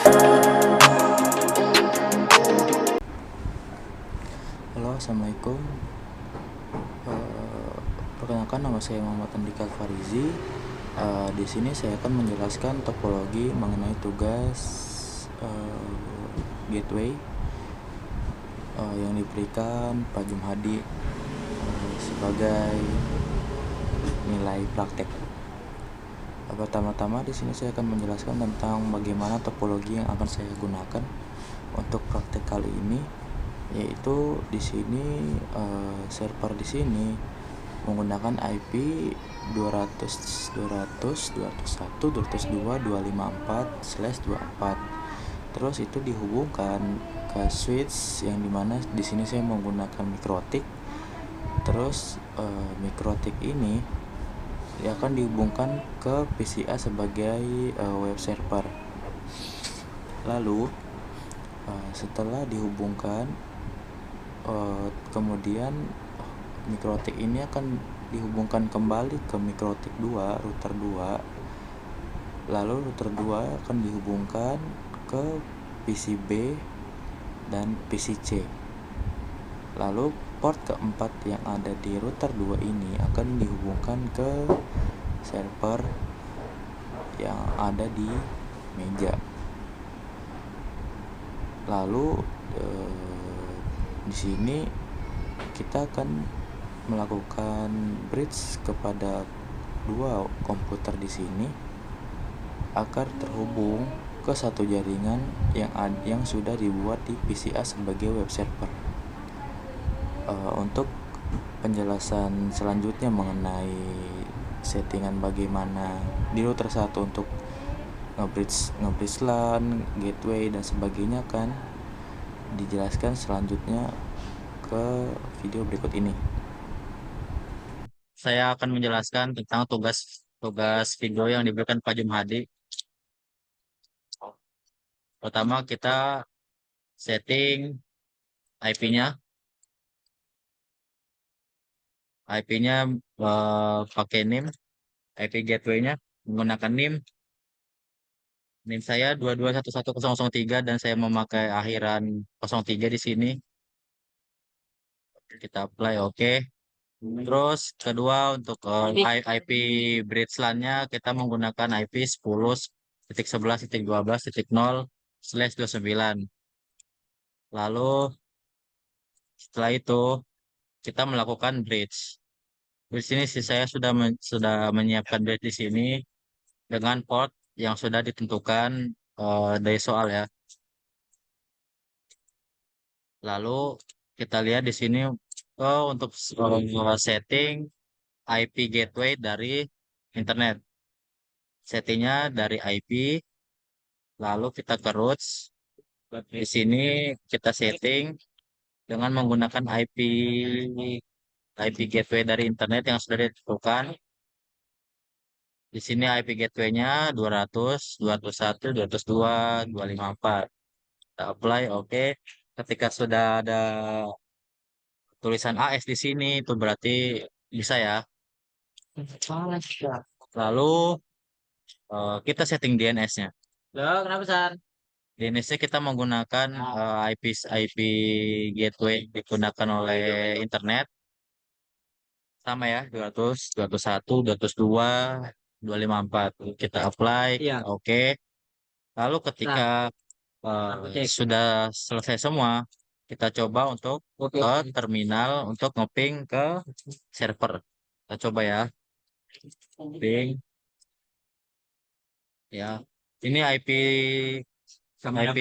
Halo, assalamualaikum. Perkenalkan, nama saya Muhammad Andika Farizi. Di sini saya akan menjelaskan topologi mengenai tugas gateway yang diberikan Pak Jumhadi sebagai nilai praktek. Pertama-tama di sini saya akan menjelaskan tentang bagaimana topologi yang akan saya gunakan untuk praktek kali ini, yaitu di sini server di sini menggunakan IP 200.201.202.254/24. Terus itu dihubungkan ke switch yang dimana di sini saya menggunakan mikrotik. Terus mikrotik ini akan dihubungkan ke PCA sebagai web server. Lalu setelah dihubungkan, kemudian mikrotik ini akan dihubungkan kembali ke mikrotik 2, router 2. Lalu router 2 akan dihubungkan ke PCB dan PCC. Lalu port keempat yang ada di router 2 ini akan dihubungkan ke server yang ada di meja. Lalu di sini kita akan melakukan bridge kepada dua komputer di sini agar terhubung ke satu jaringan yang sudah dibuat di PCA sebagai web server. Untuk penjelasan selanjutnya mengenai settingan bagaimana di router 1 untuk nge-bridge LAN, gateway dan sebagainya akan dijelaskan selanjutnya ke video berikut ini. Saya akan menjelaskan tentang tugas video yang diberikan Pak Jumhadi. Pertama, kita setting IP-nya. IP-nya pakai NIM, IP gateway-nya menggunakan NIM saya 2211003 dan saya memakai akhiran 03 di sini. Kita apply oke. Terus kedua, untuk IP bridge LAN-nya kita menggunakan IP 10.11.12.0/29. Lalu setelah itu kita melakukan bridge. Di sini saya sudah menyiapkan bridge di sini dengan port yang sudah ditentukan dari soal ya. Lalu kita lihat di sini untuk setting IP gateway dari internet. Settingnya dari IP, lalu kita ke routes. Di sini kita setting dengan menggunakan IP gateway dari internet yang sudah ditentukan. Di sini IP gateway-nya 200, 201, 202, 254. Kita apply oke. Ketika sudah ada tulisan AS di sini, itu berarti bisa ya. Lalu kita setting DNS-nya. Loh, kenapa, San? DNS-nya kita menggunakan IP gateway digunakan oleh internet. Sama ya, 200, 201, 202, 254. Kita apply, oke. Lalu ketika sudah selesai semua, kita coba untuk ke terminal untuk ngeping ke server. Kita coba ya, ping ya. Ini IP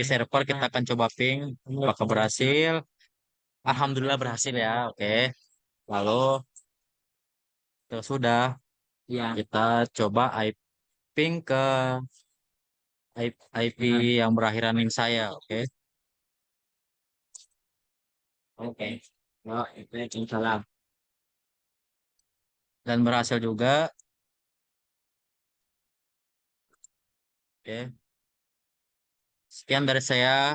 server kita akan coba ping, apakah berhasil? Alhamdulillah berhasil ya, oke. Lalu sudah kita coba ping ke IP yang berakhiran link saya, oke. Oke. Waalaikumsalam. Dan berhasil juga. Oke. Sekian dari saya.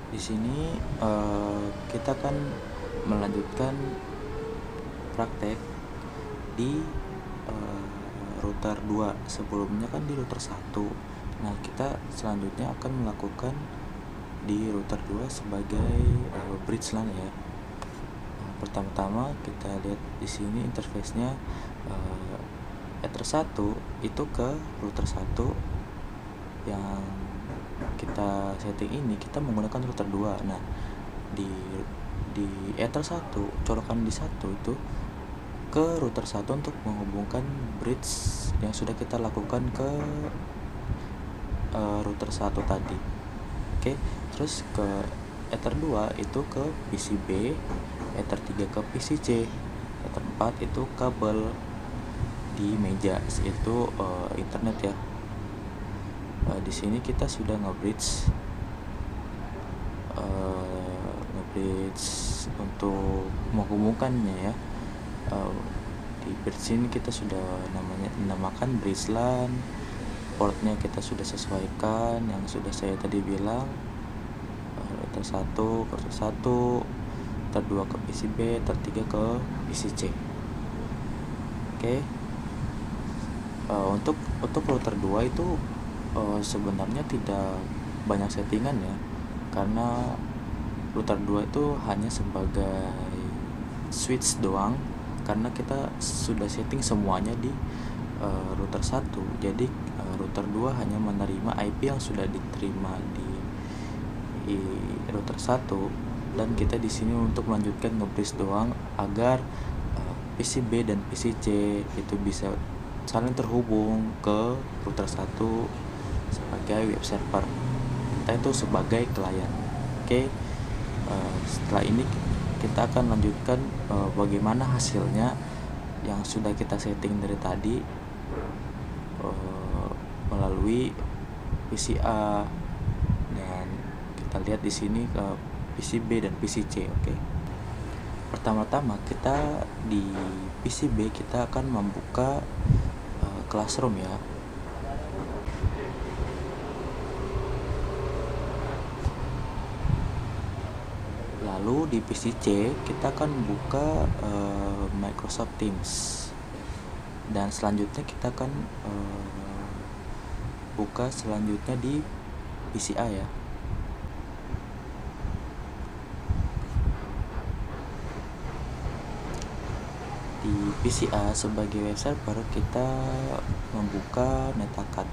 Di sini kita akan melanjutkan praktek di router 2. Sebelumnya kan di router 1 Nah, kita selanjutnya akan melakukan di router 2 sebagai bridge LAN ya. Nah, pertama-tama kita lihat di sini interface-nya, Ether 1 itu ke router 1 yang kita setting ini kita menggunakan router 2. Nah, di Ether 1 colokan di 1 itu ke router 1 untuk menghubungkan bridge yang sudah kita lakukan ke router 1 tadi. Oke, terus ke Ether 2 itu ke PCB, Ether 3 ke PCC, Ether 4 itu kabel di meja, itu internet ya. Di sini kita sudah nge-bridge untuk menghubungkannya ya. Di bridge ini kita sudah namakan bridge LAN. Portnya kita sudah sesuaikan yang sudah saya tadi bilang, router 1 ke router 1, router 2 ke PCB, router 3 ke PCC. Oke. Untuk router 2 itu sebenarnya tidak banyak settingan ya, karena router 2 itu hanya sebagai switch doang, karena kita sudah setting semuanya di router 1. Jadi router 2 hanya menerima IP yang sudah diterima di router 1, dan kita di sini untuk melanjutkan nge-bridge doang agar PCB dan PCC itu bisa saling terhubung ke router 1 sebagai web server. Kita itu sebagai klien. Oke. Setelah ini kita akan lanjutkan bagaimana hasilnya yang sudah kita setting dari tadi melalui PCA, dan kita lihat di sini ke PCB dan PCC. Oke. Pertama-tama kita di PCB kita akan membuka Classroom ya. Lalu di PCC kita akan buka Microsoft Teams, dan selanjutnya kita akan buka selanjutnya di PCA ya. Di PCA sebagai web server kita membuka Netacad.